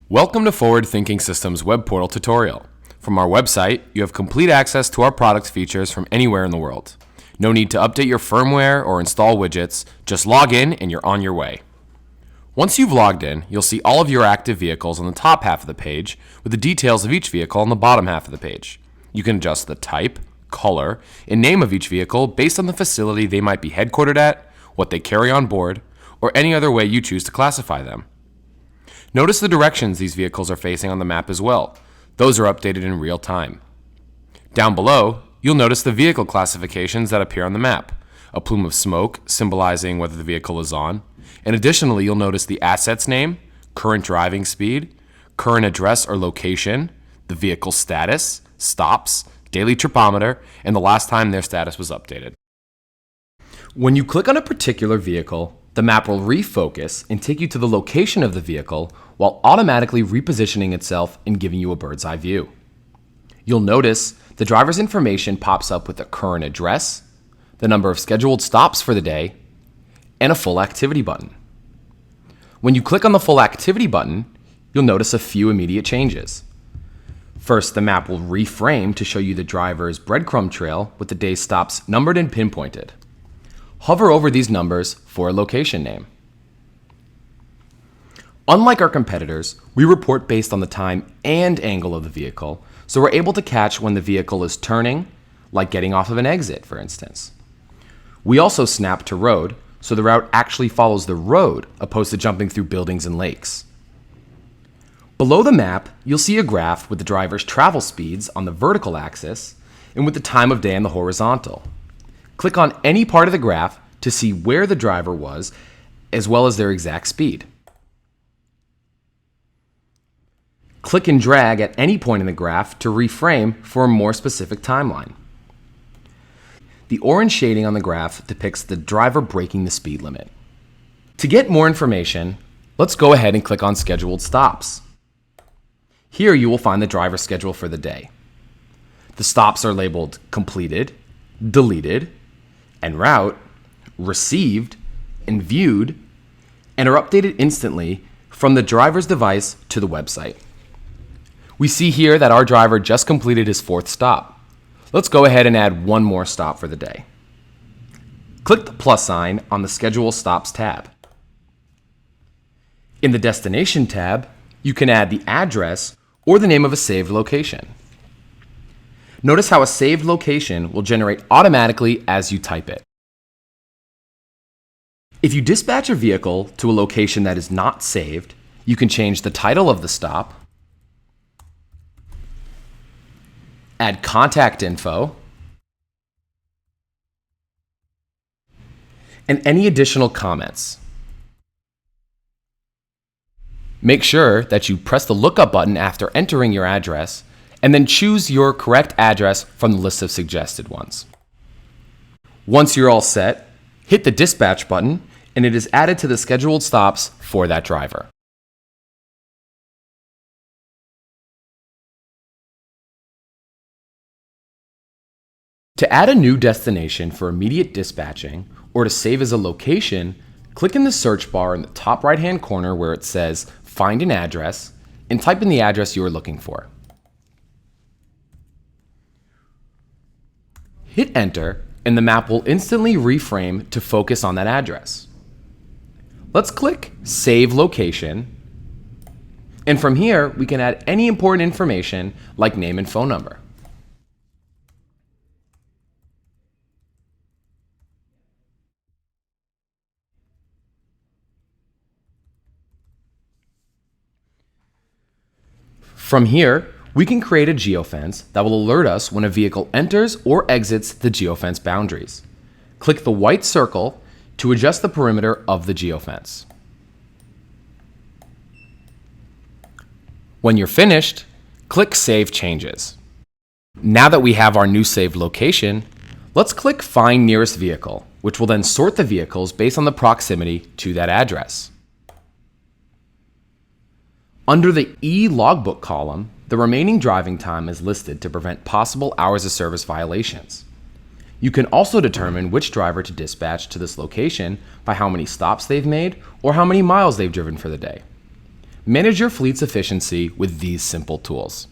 Welcome to Forward Thinking Systems web portal tutorial. From our website, you have complete access to our product features from anywhere in the world. No need to update your firmware or install widgets, just log in and you're on your way. Once you've logged in, you'll see all of your active vehicles on the top half of the page with the details of each vehicle on the bottom half of the page. You can adjust the type, color, and name of each vehicle based on the facility they might be headquartered at, what they carry on board, or any other way you choose to classify them. Notice the directions these vehicles are facing on the map as well. Those are updated in real time. Down below, you'll notice the vehicle classifications that appear on the map. A plume of smoke symbolizing whether the vehicle is on. And additionally, you'll notice the asset's name, current driving speed, current address or location, the vehicle status, stops, daily tripometer, and the last time their status was updated. When you click on a particular vehicle, the map will refocus and take you to the location of the vehicle while automatically repositioning itself and giving you a bird's eye view. You'll notice the driver's information pops up with the current address, the number of scheduled stops for the day, and a full activity button. When you click on the full activity button, you'll notice a few immediate changes. First, the map will reframe to show you the driver's breadcrumb trail with the day's stops numbered and pinpointed. Hover over these numbers for a location name. Unlike our competitors, we report based on the time and angle of the vehicle, so we're able to catch when the vehicle is turning, like getting off of an exit, for instance. We also snap to road, so the route actually follows the road opposed to jumping through buildings and lakes. Below the map, you'll see a graph with the driver's travel speeds on the vertical axis and with the time of day on the horizontal. Click on any part of the graph to see where the driver was, as well as their exact speed. Click and drag at any point in the graph to reframe for a more specific timeline. The orange shading on the graph depicts the driver breaking the speed limit. To get more information, let's go ahead and click on Scheduled Stops. Here you will find the driver schedule for the day. The stops are labeled Completed, Deleted, en route, received, and viewed, and are updated instantly from the driver's device to the website. We see here that our driver just completed his 4th stop. Let's go ahead and add one more stop for the day. Click the plus sign on the Schedule Stops tab. In the Destination tab, you can add the address or the name of a saved location. Notice how a saved location will generate automatically as you type it. If you dispatch a vehicle to a location that is not saved, you can change the title of the stop, add contact info, and any additional comments. Make sure that you press the lookup button after entering your address and then choose your correct address from the list of suggested ones. Once you're all set, hit the dispatch button and it is added to the scheduled stops for that driver. To add a new destination for immediate dispatching or to save as a location, click in the search bar in the top right-hand corner where it says Find an Address and type in the address you are looking for. Hit enter and the map will instantly reframe to focus on that address. Let's click Save Location, and from here we can add any important information like name and phone number. From here, we can create a geofence that will alert us when a vehicle enters or exits the geofence boundaries. Click the white circle to adjust the perimeter of the geofence. When you're finished, click Save Changes. Now that we have our new saved location, let's click Find Nearest Vehicle, which will then sort the vehicles based on the proximity to that address. Under the E-Logbook column, the remaining driving time is listed to prevent possible hours of service violations. You can also determine which driver to dispatch to this location by how many stops they've made or how many miles they've driven for the day. Manage your fleet's efficiency with these simple tools.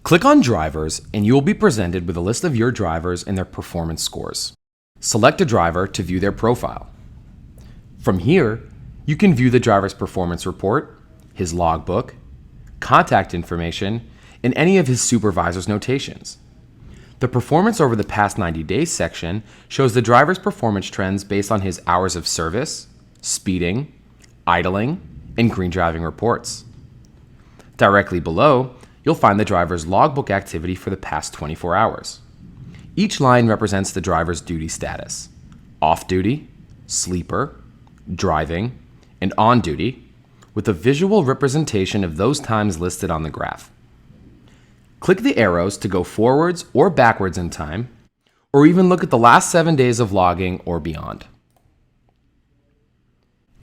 Click on Drivers and you will be presented with a list of your drivers and their performance scores. Select a driver to view their profile. From here, you can view the driver's performance report, his logbook, contact information, and any of his supervisor's notations. The Performance over the past 90 days section shows the driver's performance trends based on his hours of service, speeding, idling, and green driving reports. Directly below, you'll find the driver's logbook activity for the past 24 hours. Each line represents the driver's duty status: off-duty, sleeper, driving, and on-duty, with a visual representation of those times listed on the graph. Click the arrows to go forwards or backwards in time, or even look at the last 7 days of logging or beyond.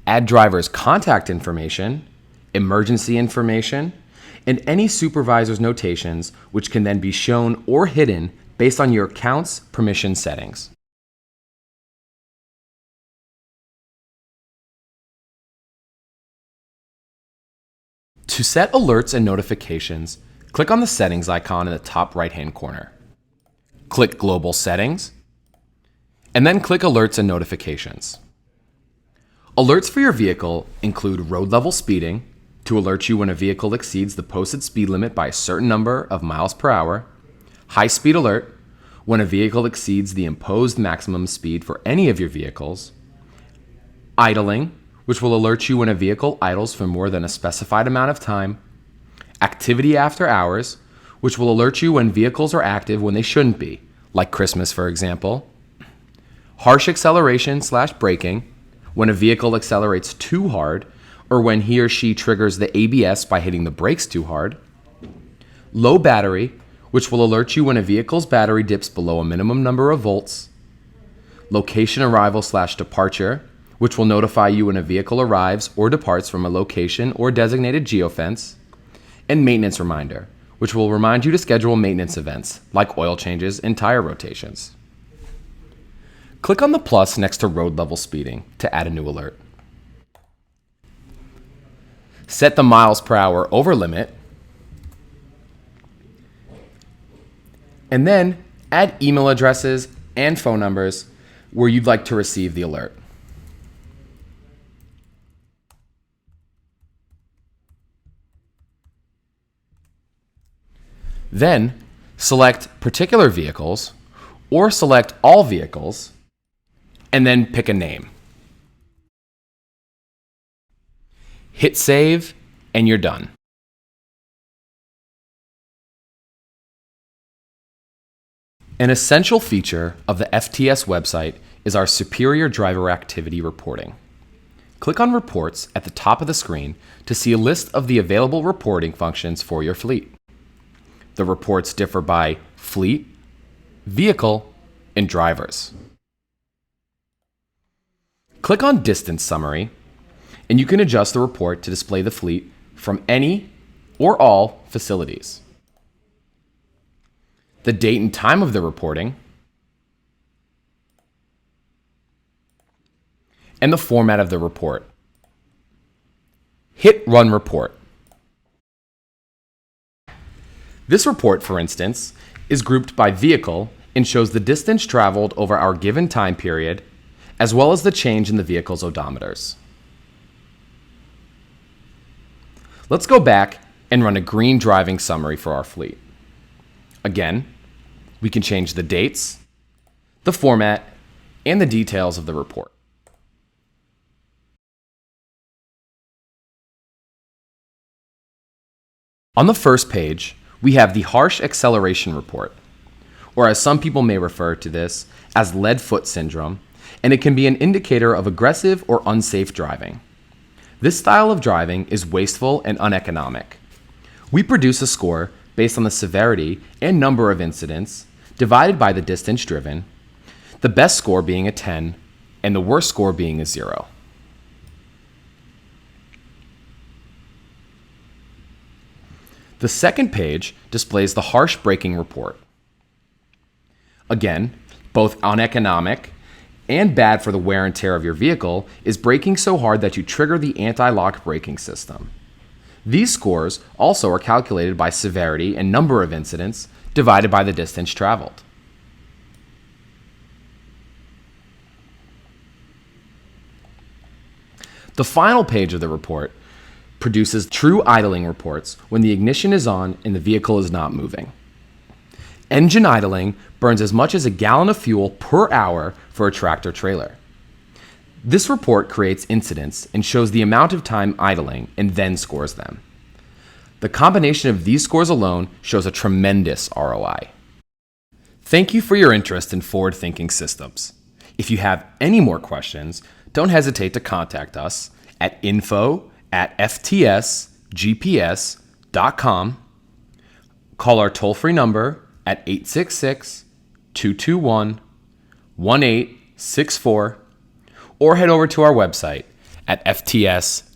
Add driver's contact information, emergency information, and any supervisor's notations, which can then be shown or hidden based on your account's permission settings. To set alerts and notifications, click on the settings icon in the top right-hand corner. Click Global Settings, and then click Alerts and Notifications. Alerts for your vehicle include road level speeding, to alert you when a vehicle exceeds the posted speed limit by a certain number of miles per hour, high speed alert, when a vehicle exceeds the imposed maximum speed for any of your vehicles, idling, which will alert you when a vehicle idles for more than a specified amount of time, activity after hours, which will alert you when vehicles are active when they shouldn't be, like Christmas, for example, harsh acceleration/braking, when a vehicle accelerates too hard, or when he or she triggers the ABS by hitting the brakes too hard, low battery, which will alert you when a vehicle's battery dips below a minimum number of volts, location arrival/departure, which will notify you when a vehicle arrives or departs from a location or designated geofence, and maintenance reminder, which will remind you to schedule maintenance events like oil changes and tire rotations. Click on the plus next to road level speeding to add a new alert. Set the miles per hour over limit, and then add email addresses and phone numbers where you'd like to receive the alert. Then select particular vehicles or select all vehicles and then pick a name. Hit save and you're done. An essential feature of the FTS website is our superior driver activity reporting. Click on Reports at the top of the screen to see a list of the available reporting functions for your fleet. The reports differ by fleet, vehicle, and drivers. Click on Distance Summary, and you can adjust the report to display the fleet from any or all facilities. The date and time of the reporting, and the format of the report. Hit Run Report. This report, for instance, is grouped by vehicle and shows the distance traveled over our given time period, as well as the change in the vehicle's odometers. Let's go back and run a green driving summary for our fleet. Again, we can change the dates, the format, and the details of the report. On the first page, we have the harsh acceleration report, or as some people may refer to this as lead foot syndrome, and it can be an indicator of aggressive or unsafe driving. This style of driving is wasteful and uneconomic. We produce a score based on the severity and number of incidents divided by the distance driven, the best score being a 10 and the worst score being a 0. The second page displays the harsh braking report. Again, both uneconomic And bad for the wear and tear of your vehicle is braking so hard that you trigger the anti-lock braking system. These scores also are calculated by severity and number of incidents divided by the distance traveled. The final page of the report produces true idling reports when the ignition is on and the vehicle is not moving. Engine idling burns as much as a gallon of fuel per hour for a tractor trailer. This report creates incidents and shows the amount of time idling and then scores them. The combination of these scores alone shows a tremendous ROI. Thank you for your interest in forward-thinking systems. If you have any more questions, don't hesitate to contact us at info@ftsgps.com. Call our toll-free number at 866-221-1864 or head over to our website at ftsgps.com.